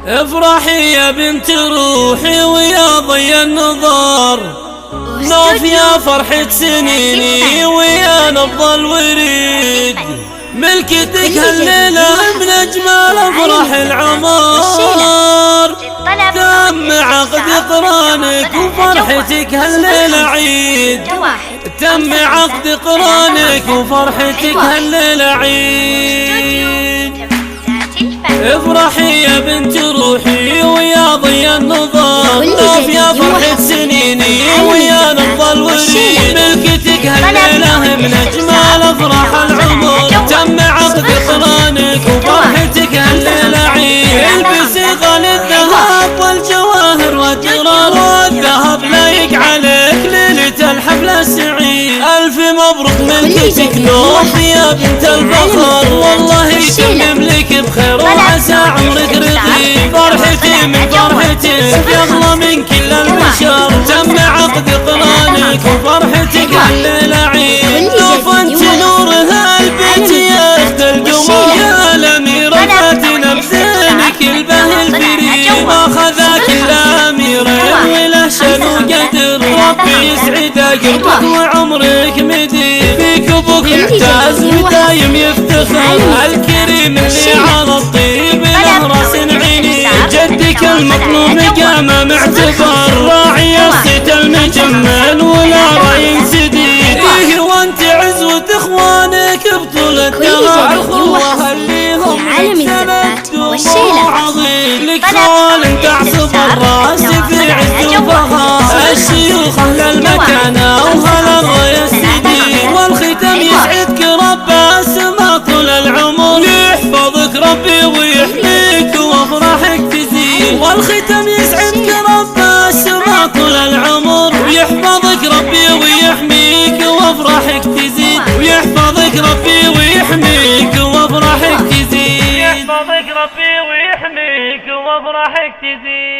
افرحي يا بنت روحي ويا ضي النظر، نوف يا فرحة سنيني ويا نبض الوريد، ملكتك هالليلة من أجمل أفراح العمر، تم عقد قرانك وفرحتك هالليلة عيد، تم عقد قرانك وفرحتك هالليلة عيد. افرحي يا بنت روحي ويا ضي النظر، نوف يا فرحة سنيني ويا نبض الوريد، ملكتك هالليلة من أجمل أفراح العمر، تم عقد قرانك وفرحتك هالليلة عيد، البسي غالي الذهب والجواهر والدرار والذهب لايق عليك ليلة الحفل السعيد، ألف مبروك ملكتك نوف يا بنت الفخر، والله يتمم لك بخير وعسى عمرك رضي، فرحتي من فرحتك يغلى من كل البشر، تم عقد قرانك وفرحتك هالليلة عيد، نوف انت نور هالبيت يا اخت القمر، يا الاميرة فاتنة بزينك البهي الفريد، ما خذاك الاميرين ولا شان وقدر، ربي يسعد قلبك وعمرك مديد، فيك ابوك يعتز ودايم يفتخر، الكريم اللي على الطيب له راس عيني، جدك المظلوم قام معتبر، راعي الصيت المجمل ولا راي سديد، فيه وانت عزوة اخوانك بطول الدهر، اخوه اللي هم سند عظيم، لك خال تعصب الراس في عز وفخر، الشيوخ اهل المكانه وهل الراي السديد، والختم يسعدك رب السما طول العمر، يحفظك ربي ويحميك وافراحك تزيد، والختم يسعدك رب السما طول العمر، ويحفظك ربي ويحميك وافراحك تزيد، ويحفظك ربي ويحميك وافراحك تزيد، يحفظك ربي ويحميك وافراحك تزيد.